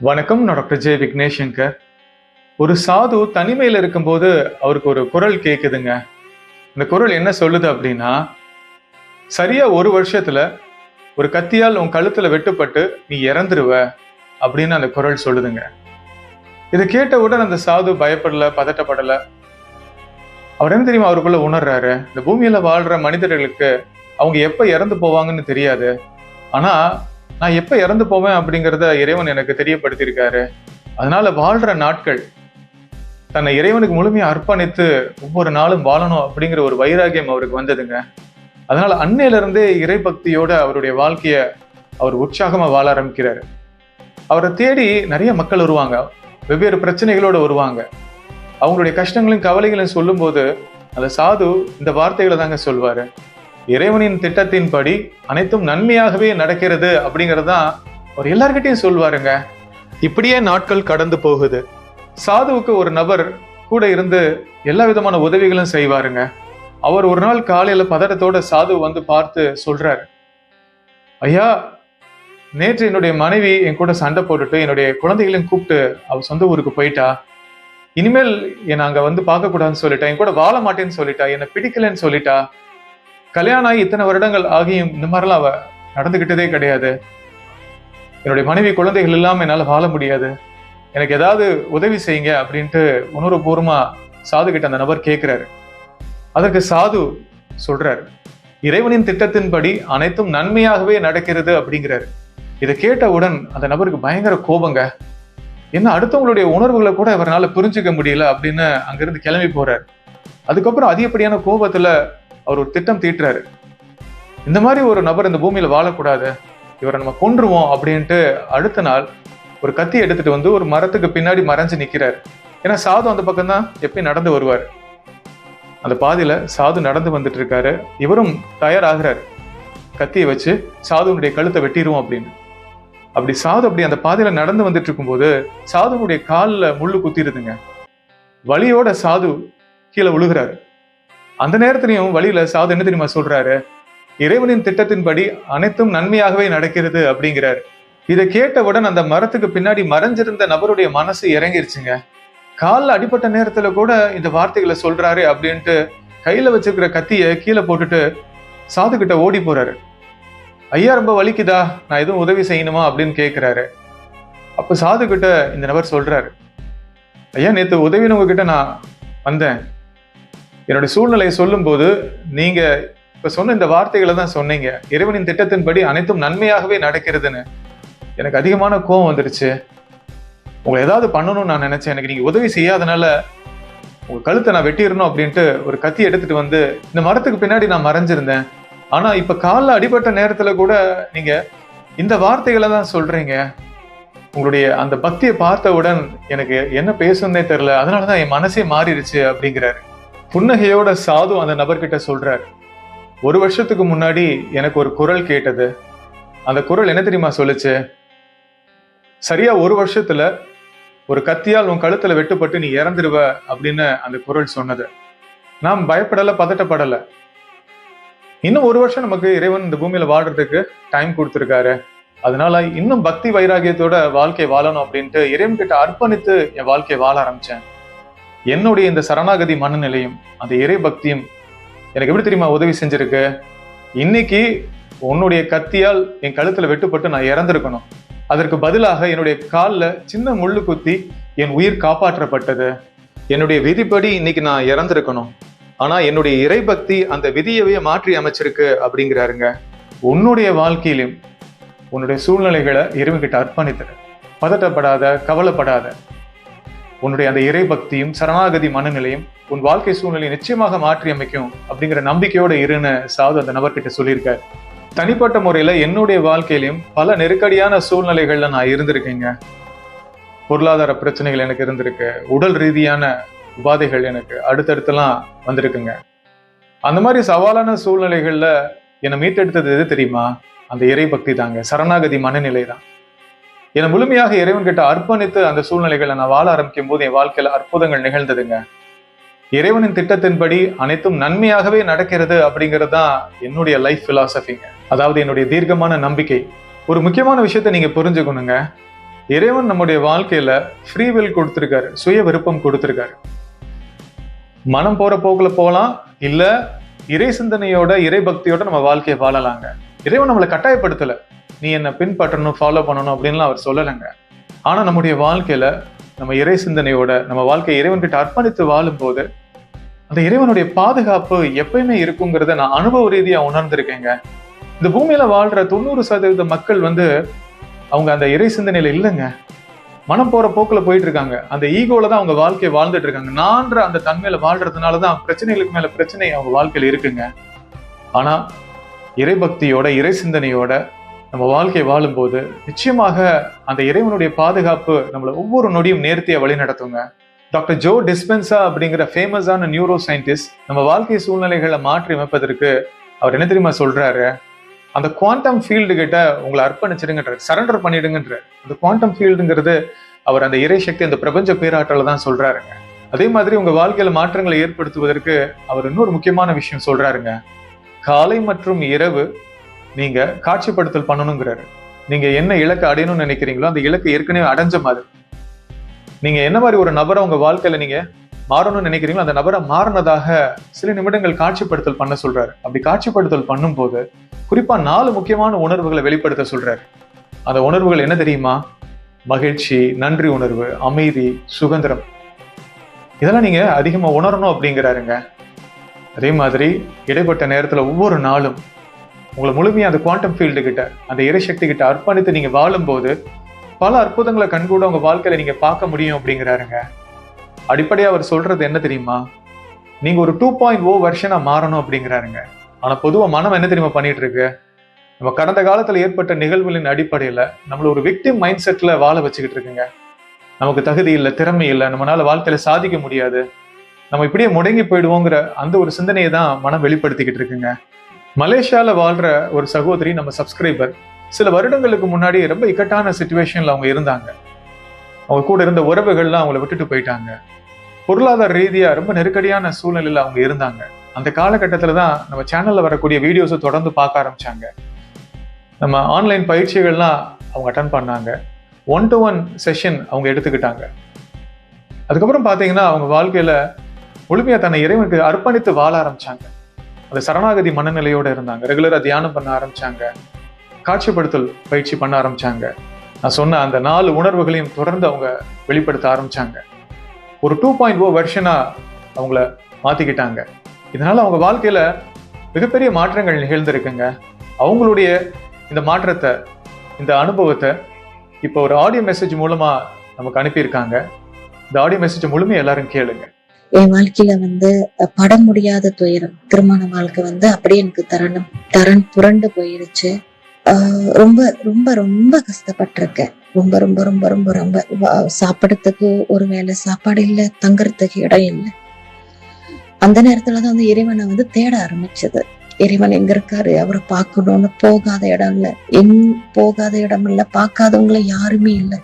வணக்கம். நான் doctor J Vignesh Shankar. ஒரு சாது தனிமையில் இருக்கும்போது அவருக்கு ஒரு குரல் கேட்குதுங்க. இந்த குரல் என்ன சொல்லுது அப்படின்னா, சரியா ஒரு வருஷத்துல ஒரு கத்தியால் உன் கழுத்துல வெட்டுப்பட்டு நீ இறந்துருவ அப்படின்னு அந்த குரல் சொல்லுதுங்க. இதை கேட்டவுடன் அந்த சாது பயப்படல, பதட்டப்படல. அவர் என்ன தெரியுமா அவருக்குள்ள உணர்றாரு, இந்த பூமியில வாழ்ற மனிதர்களுக்கு அவங்க எப்ப இறந்து போவாங்கன்னு தெரியாது. ஆனா நான் எப்ப இறந்து போவேன் அப்படிங்கிறத இறைவன் எனக்கு தெரியப்படுத்தியிருக்காரு. அதனால வாழ்ற நாட்கள் தன்னை இறைவனுக்கு முழுமையா அர்ப்பணித்து ஒவ்வொரு நாளும் வாழணும் அப்படிங்கிற ஒரு வைராகியம் அவருக்கு வந்ததுங்க. அதனால அன்னையில இருந்தே இறை பக்தியோட அவருடைய வாழ்க்கைய அவர் உற்சாகமா வாழ ஆரம்பிக்கிறாரு. அவரை தேடி நிறைய மக்கள் வருவாங்க, வெவ்வேறு பிரச்சனைகளோட வருவாங்க. அவங்களுடைய கஷ்டங்களையும் கவலைகளையும் சொல்லும் போது அந்த சாது இந்த வார்த்தைகளை தாங்க சொல்வாரு, இறைவனின் திட்டத்தின்படி அனைத்தும் நன்மையாகவே நடக்கிறது அப்படிங்கறதுதான் அவர் எல்லார்கிட்டையும் சொல்வாருங்க. இப்படியே நாட்கள் கடந்து போகுது. சாதுவுக்கு ஒரு நபர் கூட இருந்து எல்லா விதமான உதவிகளும் செய்வாருங்க. அவர் ஒரு நாள் காலையில பதட்டத்தோட சாது வந்து பார்த்து சொல்றாரு, ஐயா, நேற்று என்னுடைய மனைவி என் கூட சண்டை போட்டுட்டு என்னுடைய குழந்தைகளையும் கூப்பிட்டு அவ சொந்த ஊருக்கு போயிட்டா. இனிமேல் என்னை அங்க வந்து பார்க்க கூடாதுன்னு சொல்லிட்டா, என் கூட வாழ மாட்டேன்னு சொல்லிட்டா, என்னை பிடிக்கலன்னு சொல்லிட்டா. கல்யாணம் ஆகி இத்தனை வருடங்கள் ஆகியும் இந்த மாதிரிலாம் அவ நடந்துகிட்டதே கிடையாது. என்னுடைய மனைவி குழந்தைகள் இல்லாம என்னால வாழ முடியாது, எனக்கு ஏதாவது உதவி செய்யுங்க அப்படின்ட்டு உணர்வுபூர்வமா சாது கிட்ட அந்த நபர் கேட்கிறாரு. அதற்கு சாது சொல்றாரு, இறைவனின் திட்டத்தின்படி அனைத்தும் நன்மையாகவே நடக்கிறது அப்படிங்கிறாரு. இதை கேட்டவுடன் அந்த நபருக்கு பயங்கர கோபங்க. என்ன அடுத்தவங்களுடைய உணர்வுகளை கூட இவரால் புரிஞ்சுக்க முடியல அப்படின்னு அங்கிருந்து கிளம்பி போறாரு. அதுக்கப்புறம் அதிகப்படியான கோபத்துல அவர் ஒரு திட்டம் தீட்டுறாரு. இந்த மாதிரி ஒரு நபர் இந்த பூமியில வாழக்கூடாது, இவரை நம்ம கொன்றுவோம் அப்படின்ட்டு அடுத்த நாள் ஒரு கத்தி எடுத்துட்டு வந்து ஒரு மரத்துக்கு பின்னாடி மறைஞ்சு நிக்கிறாரு. ஏன்னா சாது அந்த பக்கம் தான் எப்பயும் நடந்து வருவார். அந்த பாதையில சாது நடந்து வந்துட்டு இருக்காரு. இவரும் தயாராகிறாரு, கத்தியை வச்சு சாதுனுடைய கழுத்தை வெட்டிடுவோம் அப்படின்னு. அப்படி சாது அப்படி அந்த பாதையில நடந்து வந்துட்டு இருக்கும்போது சாதுனுடைய காலில் முள்ளு குத்திடுதுங்க. வலியோட சாது கீழே விழுகிறாரு. அந்த நேரத்திலையும் வழியில சாது என்ன தெரியுமா சொல்றாரு, இறைவனின் திட்டத்தின்படி அனைத்தும் நன்மையாகவே நடக்கிறது அப்படிங்கிறாரு. இதை கேட்டவுடன் அந்த மரத்துக்கு பின்னாடி மறைஞ்சிருந்த நபருடைய மனசு இறங்கிருச்சுங்க. காலில் அடிப்பட்ட நேரத்துல கூட இந்த வார்த்தைகளை சொல்றாரு அப்படின்ட்டு கையில வச்சிருக்கிற கத்திய கீழே போட்டுட்டு சாது கிட்ட ஓடி போறாரு. ஐயா, ரொம்ப வலிக்குதா, நான் எதுவும் உதவி செய்யணுமா அப்படின்னு கேட்கிறாரு. அப்ப சாது கிட்ட இந்த நபர் சொல்றாரு, ஐயா, நேத்து உதவினவங்க கிட்ட நான் வந்தேன். என்னுடைய சூழ்நிலையை சொல்லும் போது நீங்க இப்ப சொன்ன இந்த வார்த்தைகளை தான் சொன்னீங்க, இறைவனின் திட்டத்தின்படி அனைத்தும் நன்மையாகவே நடக்கிறதுன்னு. எனக்கு அதிகமான கோபம் வந்துருச்சு, உங்களை ஏதாவது பண்ணணும்னு நான் நினைச்சேன். எனக்கு நீங்க உதவி செய்யாதனால உங்க கழுத்தை நான் வெட்டிடணும் அப்படின்ட்டு ஒரு கத்தி எடுத்துட்டு வந்து இந்த மரத்துக்கு பின்னாடி நான் மறைஞ்சிருந்தேன். ஆனா இப்ப காலில் அடிபட்ட நேரத்துல கூட நீங்க இந்த வார்த்தைகளை தான் சொல்றீங்க. உங்களுடைய அந்த பக்தியை பார்த்தவுடன் எனக்கு என்ன பேசணுன்னே தெரியல, அதனாலதான் என் மனசே மாறிடுச்சு அப்படிங்கிறாரு. புன்னகையோட சாது அந்த நபர்கிட்ட சொல்றாரு, ஒரு வருஷத்துக்கு முன்னாடி எனக்கு ஒரு குரல் கேட்டது. அந்த குரல் என்ன தெரியுமா சொல்லுச்சு, சரியா ஒரு வருஷத்துல ஒரு கத்தியால் உன் கழுத்துல வெட்டுப்பட்டு நீ இறந்துருவ அப்படின்னு அந்த குரல் சொன்னது. நாம் பயப்படல, பதட்டப்படல. இன்னும் ஒரு வருஷம் நமக்கு இறைவன் இந்த பூமியில வாழ்றதுக்கு டைம் கொடுத்துருக்காரு. அதனால இன்னும் பக்தி வைராகியத்தோட வாழ்க்கை வாழணும் அப்படின்ட்டு இறைவன் கிட்ட அர்ப்பணித்து என் வாழ்க்கையை வாழ ஆரம்பிச்சேன். என்னுடைய இந்த சரணாகதி மனநிலையும் அந்த இறை பக்தியும் எனக்கு எப்படி தெரியுமா உதவி செஞ்சிருக்கு. இன்னைக்கு உன்னுடைய கத்தியால் என் கழுத்துல வெட்டுப்பட்டு நான் இறந்திருக்கணும், அதற்கு பதிலாக என்னுடைய காலில் சின்ன முள்ளு குத்தி என் உயிர் காப்பாற்றப்பட்டது. என்னுடைய விதிப்படி இன்னைக்கு நான் இறந்திருக்கணும், ஆனா என்னுடைய இறை பக்தி அந்த விதியவே மாற்றி அமைச்சிருக்கு அப்படிங்கிறாருங்க. உன்னுடைய வாழ்க்கையிலும் உன்னுடைய சூழ்நிலைகளை இறைவன்கிட்ட அர்ப்பணித்துற, பதட்டப்படாத, கவலைப்படாத. உன்னுடைய அந்த இறை பக்தியும் சரணாகதி மனநிலையும் உன் வாழ்க்கை சூழ்நிலையை நிச்சயமாக மாற்றி அமைக்கும் அப்படிங்கிற நம்பிக்கையோட இருன்னு சாது அந்த நபர்கிட்ட சொல்லியிருக்காரு. தனிப்பட்ட முறையில என்னுடைய வாழ்க்கையிலும் பல நெருக்கடியான சூழ்நிலைகள்ல நான் இருந்திருக்கேங்க. பொருளாதார பிரச்சனைகள் எனக்கு இருந்திருக்கு, உடல் ரீதியான உபாதைகள் எனக்கு அடுத்தடுத்தெல்லாம் வந்திருக்குங்க. அந்த மாதிரி சவாலான சூழ்நிலைகள்ல என்னை மீட்டெடுத்தது எது தெரியுமா, அந்த இறை பக்தி தாங்க, சரணாகதி மனநிலை தான். என்னை முழுமையாக இறைவன் கிட்ட அர்ப்பணித்து அந்த சூழ்நிலைகளை நான் வாழ ஆரம்பிக்கும் போது என் வாழ்க்கையில அற்புதங்கள் நிகழ்ந்ததுங்க. இறைவனின் திட்டத்தின்படி அனைத்தும் நன்மையாகவே நடக்கிறது அப்படிங்கிறது தான் என்னுடைய லைஃப் பிலாசபிங்க. அதாவது என்னுடைய தீர்க்கமான நம்பிக்கை. ஒரு முக்கியமான விஷயத்தை நீங்க புரிஞ்சுக்கணுங்க, இறைவன் நம்முடைய வாழ்க்கையில ஃப்ரீ வில் கொடுத்திருக்காரு, சுய விருப்பம் கொடுத்திருக்காரு. மனம் போற போக்குல போகலாம், இல்ல இறை சிந்தனையோட இறை பக்தியோட நம்ம வாழ்க்கையை வாழலாங்க. இறைவன் நம்மளை கட்டாயப்படுத்தல, நீ என்ன பின்பற்றணும் ஃபாலோ பண்ணணும் அப்படின்லாம் அவர் சொல்லலைங்க. ஆனா நம்முடைய வாழ்க்கையில நம்ம இறை சிந்தனையோட நம்ம வாழ்க்கையை இறைவன்கிட்ட அர்ப்பணித்து வாழும் போது அந்த இறைவனுடைய பாதுகாப்பு எப்பயுமே இருக்குங்கிறத நான் அனுபவ ரீதியா உணர்ந்திருக்கேங்க. இந்த பூமியில வாழ்ற 90% மக்கள் அவங்க அந்த இறை சிந்தனையில இல்லைங்க. மனம் போற போக்குல போயிட்டு இருக்காங்க. அந்த ஈகோல தான் அவங்க வாழ்க்கையை வாழ்ந்துட்டு இருக்காங்க. நான்ற அந்த தன்மையில வாழ்றதுனாலதான் பிரச்சனைகளுக்கு மேல பிரச்சனை அவங்க வாழ்க்கையில இருக்குங்க. ஆனா இறைபக்தியோட இறை சிந்தனையோட நம்ம வாழ்க்கையை வாழும்போது நிச்சயமாக அந்த இறைவனுடைய பாதுகாப்பு நம்மளை ஒவ்வொரு நொடியும் நேர்த்தியா வழி நடத்துங்க. டாக்டர் ஜோ டிஸ்பென்சா அப்படிங்கிற ஃபேமஸான நியூரோ சயின்டிஸ்ட் நம்ம வாழ்க்கை சூழ்நிலைகளை மாற்றி அமைப்பதற்கு அவர் என்ன தெரியுமா சொல்றாரு? அந்த குவாண்டம் ஃபீல்டு கிட்ட உங்களை அர்ப்பணிச்சிடுங்கன்றார், சரண்டர் பண்ணிடுங்கன்றார். அந்த குவாண்டம் ஃபீல்டுங்கிறது அவர் அந்த இறை சக்தி, அந்த பிரபஞ்ச பேராற்றல தான் சொல்றாருங்க. அதே மாதிரி உங்க வாழ்க்கையில மாற்றங்களை ஏற்படுத்துவதற்கு அவர் இன்னொரு முக்கியமான விஷயம் சொல்றாருங்க. காலை மற்றும் இரவு நீங்க காட்சிப்படுத்தல் பண்ணணுங்கிறாரு. நீங்க என்ன இலக்கை அடையணும்னு நினைக்கிறீங்களோ அந்த இலக்கை ஏற்கனவே அடைஞ்ச மாதிரி, நீங்க என்ன மாதிரி ஒரு நபரை உங்க வாழ்க்கையில நீங்க மாறணும்னு நினைக்கிறீங்களோ அந்த நபரை மாறினதாக சில நிமிடங்கள் காட்சிப்படுத்தல் பண்ண சொல்றாரு. அப்படி காட்சிப்படுத்தல் பண்ணும் போது குறிப்பா 4 முக்கியமான உணர்வுகளை வெளிப்படுத்த சொல்றாரு. அந்த உணர்வுகள் என்ன தெரியுமா? மகிழ்ச்சி, நன்றி உணர்வு, அமைதி, சுதந்திரம். இதெல்லாம் நீங்க அதிகமா உணரணும் அப்படிங்கிறாருங்க. அதே மாதிரி இடைப்பட்ட நேரத்துல ஒவ்வொரு நாளும் உங்களை முழுமையா அந்த குவாண்டம் ஃபீல்டு கிட்ட, அந்த இறைசக்தி கிட்ட அர்ப்பணித்து நீங்க வாழும் போது பல அற்புதங்களை கண்கூட உங்க வாழ்க்கையில நீங்க பார்க்க முடியும் அப்படிங்கிறாருங்க. அடிப்படையா அவர் சொல்றது என்ன தெரியுமா? நீங்க ஒரு 2.0 வெர்ஷனா மாறணும் அப்படிங்கிறாருங்க. ஆனா பொதுவா மனம் என்ன தெரியுமா பண்ணிட்டு இருக்கு? நம்ம கடந்த காலத்துல ஏற்பட்ட நிகழ்வுகளின் அடிப்படையில நம்மள ஒரு விக்டிம் மைண்ட் செட்ல வாழ வச்சுக்கிட்டு இருக்குங்க. நமக்கு தகுதி இல்லை, திறமை இல்லை, நம்மளால வாழ்க்கையில சாதிக்க முடியாது, நம்ம இப்படியே முடங்கி போயிடுவோங்கிற அந்த ஒரு சிந்தனையை தான் மனம் வெளிப்படுத்திக்கிட்டு இருக்குங்க. மலேசியால வாழ்ற ஒரு சகோதரி, நம்ம சப்ஸ்கிரைபர், சில வருடங்களுக்கு முன்னாடி ரொம்ப இக்கட்டான சிச்சுவேஷன்ல அவங்க இருந்தாங்க. அவங்க கூட இருந்த உறவுகள்லாம் அவங்கள விட்டுட்டு போயிட்டாங்க. பொருளாதார ரீதியா ரொம்ப நெருக்கடியான சூழ்நிலையில அவங்க இருந்தாங்க. அந்த காலகட்டத்துல தான் நம்ம சேனல்ல வரக்கூடிய வீடியோஸை தொடர்ந்து பார்க்க ஆரம்பிச்சாங்க. நம்ம ஆன்லைன் பயிற்சிகள்லாம் அவங்க அட்டன் பண்ணாங்க. 1-to-1 செஷன் அவங்க எடுத்துக்கிட்டாங்க. அதுக்கப்புறம் பார்த்தீங்கன்னா அவங்க வாழ்க்கையில முழுமையா தன்னை இறைவனுக்கு அர்ப்பணித்து வாழ ஆரம்பிச்சாங்க. அந்த சரணாகதி மனநிலையோட இருந்தாங்க. ரெகுலரா தியானம் பண்ண ஆரம்பிச்சாங்க, காட்சிப்படுத்தல் பயிற்சி பண்ண ஆரம்பிச்சாங்க. நான் சொன்ன அந்த 4 உணர்வுகளையும் தொடர்ந்து அவங்க வெளிப்படுத்த ஆரம்பிச்சாங்க. ஒரு 2.0 வெர்ஷனா அவங்கள மாத்திக்கிட்டாங்க. இதனால அவங்க வாழ்க்கையில மிகப்பெரிய மாற்றங்கள் நிகழ்ந்திருக்குங்க. அவங்களுடைய இந்த மாற்றத்தை, இந்த அனுபவத்தை இப்போ ஒரு ஆடியோ மெசேஜ் மூலமா நமக்கு அனுப்பியிருக்காங்க. இந்த ஆடியோ மெசேஜ் முழுமையா எல்லாரும் கேளுங்க. என் வாழ்க்கையில பட முடியாத துயரம், திருமண வாழ்க்கை அப்படியே எனக்கு தரன் புரண்டு போயிருச்சு. ரொம்ப ரொம்ப ரொம்ப கஷ்டப்பட்டிருக்கேன். ரொம்ப ரொம்ப ரொம்ப ரொம்ப ரொம்ப சாப்பிடறதுக்கு ஒரு வேளை சாப்பாடு இல்லை, தங்கறதுக்கு இடம் இல்லை. அந்த நேரத்துலதான் அந்த இறைவனை தேட ஆரம்பிச்சது. இறைவன் எங்க இருக்காரு, அவரை பார்க்கணும்னு போகாத இடம் இல்லை, போகாத இடம் இல்லை, பார்க்காதவங்கள யாருமே இல்லை.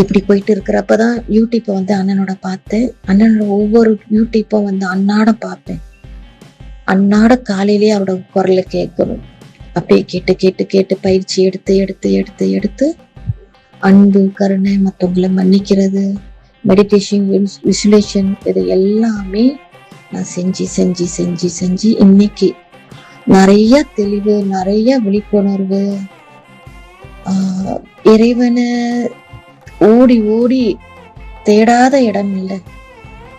இப்படி போயிட்டு இருக்கிறப்பதான் யூடியூப்பை அண்ணனோட பார்த்தேன். அண்ணனோட ஒவ்வொரு யூடியூப்பும் அன்னாட பார்ப்பேன். அன்னாட காலையிலேயே அவரோட குரலை கேட்கணும். அப்படியே கேட்டு கேட்டு கேட்டு பயிற்சி எடுத்து எடுத்து எடுத்து எடுத்து அன்பு, கருணை, மற்றவங்களை மன்னிக்கிறது, மெடிடேஷன், விசுலேஷன், இது எல்லாமே நான் செஞ்சு செஞ்சு செஞ்சு செஞ்சு இன்னைக்கு நிறைய தெளிவு, நிறைய விழிப்புணர்வு. இறைவனை ஓடி ஓடி தேடாத இடம் இல்லை.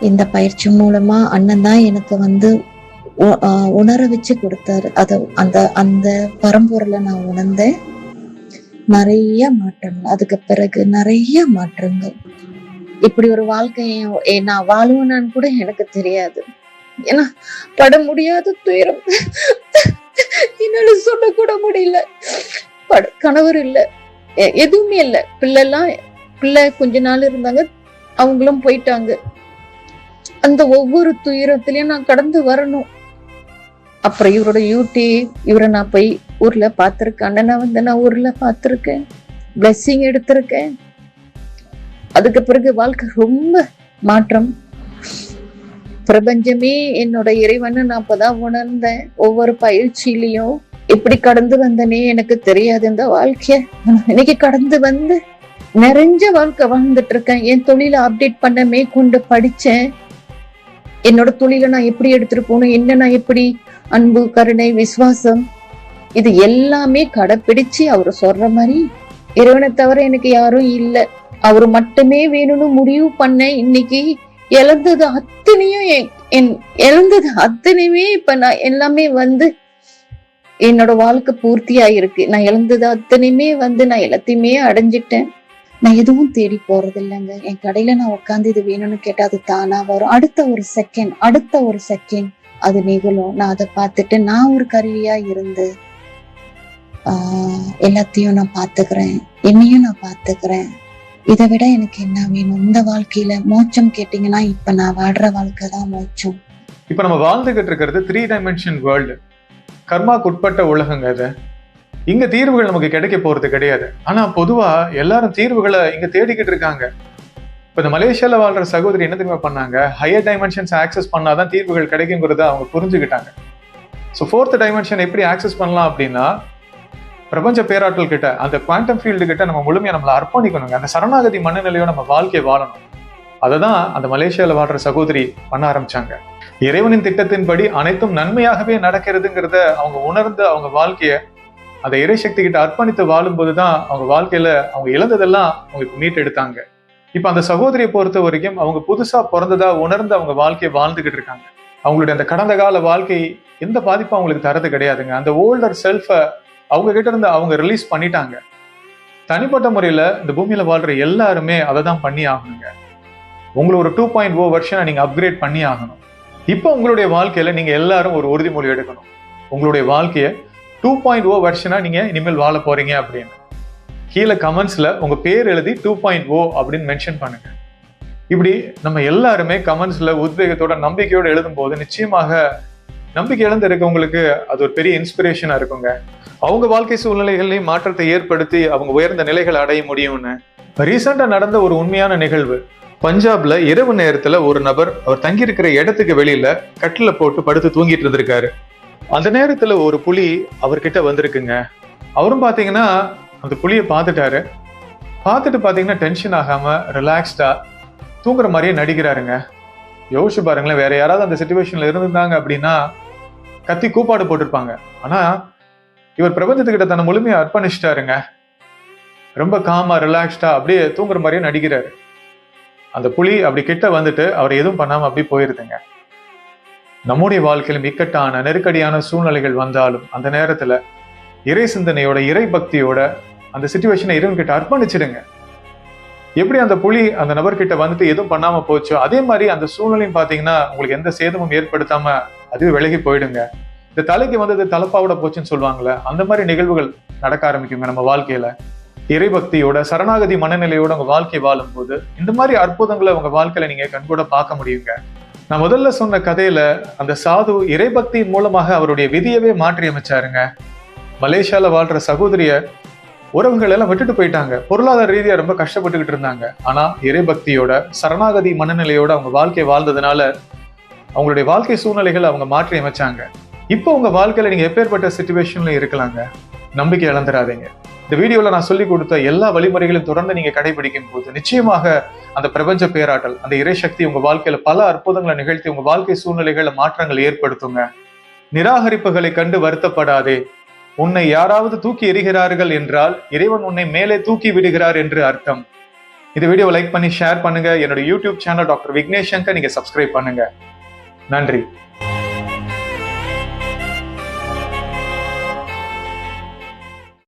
இந்த பயிற்சி மூலமா அண்ணன் தான் எனக்கு உணர வச்சு கொடுத்தாரு. அந்த அந்த பரம்பொருளை நான் உணர்ந்தேன். நிறைய மாற்றங்கள், அதுக்கு பிறகு நிறைய மாற்றங்கள். இப்படி ஒரு வாழ்க்கையை நான் வாழுவேனான்னு கூட எனக்கு தெரியாது. ஏன்னா பட முடியாத துயரம், என்னால சொல்ல கூட முடியல. கணவர் இல்ல, எதுவுமே இல்ல. பிள்ளை கொஞ்ச நாள் இருந்தாங்க, அவங்களும் போயிட்டாங்க. அந்த ஒவ்வொரு துயரத்திலயும் நான் கடந்து வரணும். அப்புறம் இவரோட இவரை நான் போய் ஊர்ல பாத்திருக்கேன். அண்ணனை நான் ஊர்ல பாத்திருக்கேன், பிளெஸிங் எடுத்திருக்கேன். அதுக்கு பிறகு வாழ்க்கை ரொம்ப மாற்றம். பிரபஞ்சமே என்னோட இறைவன் நான் அப்பதான் உணர்ந்தேன். ஒவ்வொரு பயிற்சியிலையும் எப்படி கடந்து வந்தனே எனக்கு தெரியாது இந்த வாழ்க்கைய. இன்னைக்கு கடந்து வந்து நிறைஞ்ச வாழ்க்கை வாழ்ந்துட்டு இருக்கேன். என் தொழிலை அப்டேட் பண்ண மேற்கொண்டு படிச்சேன். என்னோட தொழிலை நான் எப்படி எடுத்துட்டு போகணும், என்ன நான் எப்படி அன்பு, கருணை, விசுவாசம் இது எல்லாமே கடைப்பிடிச்சு அவரு சொல்ற மாதிரி இறைவனை தவிர எனக்கு யாரும் இல்லை, அவரு மட்டுமே வேணும்னு முடிவு பண்ண. இன்னைக்கு இழந்தது அத்தனையுமே இப்ப நான் எல்லாமே வந்து என்னோட வாழ்க்கை பூர்த்தியா இருக்கு. நான் இழந்தது அத்தனையுமே வந்து நான் எல்லாத்தையுமே அடைஞ்சிட்டேன். நான் எதுவும் தேடி போறது இல்லைங்க. என் கடையில நான் உட்காந்து இது வேணும்னு கேட்டா அது தானா வரும். அடுத்த ஒரு செகண்ட் அது நிகழும். நான் அதை பார்த்துட்டு நான் ஒரு கருவியா இருந்து எல்லாத்தையும் நான் பாத்துக்கிறேன், என்னையும் நான் பாத்துக்கிறேன். இதை விட எனக்கு என்ன வேணும்? இந்த வாழ்க்கையில மோட்சம் கேட்டீங்கன்னா இப்ப நான் வாடுற வாழ்க்கை தான் மோட்சம். இப்ப நம்ம வாழ்ந்துகிட்டு இருக்கிறது 3 டைமென்ஷன் வேர்ல்டு, கர்மாக்கு உட்பட்ட உலகங்க. அது இங்க தீர்வுகள் நமக்கு கிடைக்க போறது கிடையாது. ஆனா பொதுவா எல்லாரும் தீர்வுகளை இங்க தேடிக்கிட்டு இருக்காங்க. இப்ப இந்த மலேசியால வாழ்ற சகோதரி என்ன தெரியுமா பண்ணாங்க? ஹையர் டைமென்ஷன்ஸ் ஆக்சஸ் பண்ணாதான் தீர்வுகள் கிடைக்குங்கிறத அவங்க புரிஞ்சுக்கிட்டாங்க. ஸோ 4th டைமென்ஷன் எப்படி ஆக்சஸ் பண்ணலாம் அப்படின்னா, பிரபஞ்ச பேராற்றல் கிட்ட, அந்த குவாண்டம் ஃபீல்டு கிட்ட நம்ம முழுமையா நம்மளை அர்ப்பணிக்கணுங்க. அந்த சரணாகதி மனநிலையோ நம்ம வாழ்க்கையை வாழணும். அதை தான் அந்த மலேசியால வாழ்ற சகோதரி பண்ண ஆரம்பிச்சாங்க. இறைவனின் திட்டத்தின்படி அனைத்தும் நன்மையாகவே நடக்கிறதுங்கிறத அவங்க உணர்ந்து அவங்க வாழ்க்கைய அந்த இறைசக்தி கிட்ட அர்ப்பணித்து வாழும்போதுதான் அவங்க வாழ்க்கையில அவங்க இழந்ததெல்லாம் அவங்க இப்ப மீட்டெடுத்தாங்க. இப்ப அந்த சகோதரியை பொறுத்த வரைக்கும் அவங்க புதுசா பிறந்ததா உணர்ந்து அவங்க வாழ்க்கையை வாழ்ந்துகிட்டு இருக்காங்க. அவங்களுடைய அந்த கடந்த கால வாழ்க்கை எந்த பாதிப்பும் அவங்களுக்கு தரது கிடையாதுங்க. அந்த ஓல்டர் செல்ஃபை அவங்க கிட்ட இருந்து அவங்க ரிலீஸ் பண்ணிட்டாங்க. தனிப்பட்ட முறையில இந்த பூமியில வாழ்ற எல்லாருமே அதை தான் பண்ணி ஆகணுங்க. உங்களை ஒரு 2.0 வெர்ஷனை நீங்க அப்கிரேட் பண்ணி ஆகணும். இப்போ உங்களுடைய வாழ்க்கையில நீங்க எல்லாரும் ஒரு உறுதிமொழி எடுக்கணும். உங்களுடைய வாழ்க்கைய 2.0 வெர்ஷனா நீங்க இனிமேல் வாழ போறீங்க அப்படின்னு கீழே கமெண்ட்ஸ்ல உங்க பேர் எழுதி 2.0 அப்படின்னு மென்ஷன் பண்ணுங்க. இப்படி நம்ம எல்லாருமே கமெண்ட்ஸ்ல உத்வேகத்தோட நம்பிக்கையோட எழுதும் போது நிச்சயமாக நம்பிக்கை இழந்து இருக்கவங்களுக்கு அது ஒரு பெரிய இன்ஸ்பிரேஷனா இருக்குங்க. அவங்க வாழ்க்கை சூழ்நிலைகளையும் மாற்றத்தை ஏற்படுத்தி அவங்க உயர்ந்த நிலைகளை அடைய முடியும்னு. ரீசெண்டா நடந்த ஒரு உண்மையான நிகழ்வு, பஞ்சாப்ல இரவு நேரத்துல ஒரு நபர் அவர் தங்கியிருக்கிற இடத்துக்கு வெளியில கட்டில போட்டு படுத்து தூங்கிட்டு இருந்திருக்காரு. அந்த நேரத்துல ஒரு புலி அவர்கிட்ட வந்திருக்குங்க. அவரும் பாத்தீங்கன்னா அந்த புலியை பார்த்துட்டாரு. பார்த்துட்டு பாத்தீங்கன்னா டென்ஷன் ஆகாம ரிலாக்ஸ்டா தூங்குற மாதிரியே நடிக்கிறாருங்க. யோசிச்சு பாருங்களேன், வேற யாராவது அந்த சிச்சுவேஷன்ல இருந்திருந்தாங்க அப்படின்னா கத்தி கூப்பாடு போட்டிருப்பாங்க. ஆனா இவர் பிரபஞ்சத்துக்கிட்ட தன்னை முழுமையா அர்ப்பணிச்சிட்டாருங்க. ரொம்ப காமா ரிலாக்ஸ்டா அப்படியே தூங்குற மாதிரியே நடிக்கிறாரு. அந்த புலி அப்படி கிட்ட வந்துட்டு அவரை எதுவும் பண்ணாம அப்படி போயிருதுங்க. நம்முடைய வாழ்க்கையிலும் இக்கட்டான நெருக்கடியான சூழ்நிலைகள் வந்தாலும் அந்த நேரத்துல இறை சிந்தனையோட, இறை பக்தியோட அந்த சிச்சுவேஷனை இறைவன் கிட்ட அர்ப்பணிச்சிடுங்க. எப்படி அந்த புலி அந்த நபர்கிட்ட வந்துட்டு எதுவும் பண்ணாம போச்சோ அதே மாதிரி அந்த சூழ்நிலையும் பாத்தீங்கன்னா உங்களுக்கு எந்த சேதமும் ஏற்படுத்தாம அதுவே விலகி போயிடுங்க. இந்த தலைக்கு வந்தது தலைப்பாவோட போச்சுன்னு சொல்லுவாங்கல்ல, அந்த மாதிரி நிகழ்வுகள் நடக்க ஆரம்பிக்குங்க நம்ம வாழ்க்கையில. இறைபக்தியோட சரணாகதி மனநிலையோட உங்க வாழ்க்கை வாழும் போது இந்த மாதிரி அற்புதங்களை உங்க வாழ்க்கையில நீங்க கண்கூட பார்க்க முடியுங்க. நான் முதல்ல சொன்ன கதையில அந்த சாது இறைபக்தியின் மூலமாக அவருடைய விதியவே மாற்றி அமைச்சாருங்க. மலேசியால வாழ்ற சகோதரிய உறவுகள் எல்லாம் விட்டுட்டு போயிட்டாங்க. பொருளாதார ரீதியா ரொம்ப கஷ்டப்பட்டுக்கிட்டு இருந்தாங்க. ஆனா இறைபக்தியோட சரணாகதி மனநிலையோட அவங்க வாழ்க்கை வாழ்ந்ததுனால அவங்களுடைய வாழ்க்கை சூழ்நிலைகளை அவங்க மாற்றி அமைச்சாங்க. இப்போ உங்க வாழ்க்கையில நீங்க எப்பேற்பட்ட சிச்சுவேஷன்ல இருக்கலாங்க, நம்பிக்கை இழந்துடாதீங்க. இந்த வீடியோல நான் சொல்லி கொடுத்த எல்லா வழிமுறைகளையும் தொடர்ந்து நீங்க கடைபிடிக்கும் போது நிச்சயமாக அந்த பிரபஞ்ச பேராற்றல், அந்த இறைசக்தி உங்க வாழ்க்கையில பல அற்புதங்களை நிகழ்த்தி உங்க வாழ்க்கை சூழ்நிலைகளை மாற்றங்கள் ஏற்படுத்துங்க. நிராகரிப்புகளை கண்டு வருத்தப்படாதே. உன்னை யாராவது தூக்கி எறிகிறார்கள் என்றால் இறைவன் உன்னை மேலே தூக்கி விடுகிறார் என்று அர்த்தம். இந்த வீடியோவை லைக் பண்ணி ஷேர் பண்ணுங்க. என்னோட YouTube channel doctor Vignesh Shankar நீங்க சப்ஸ்கிரைப் பண்ணுங்க. நன்றி.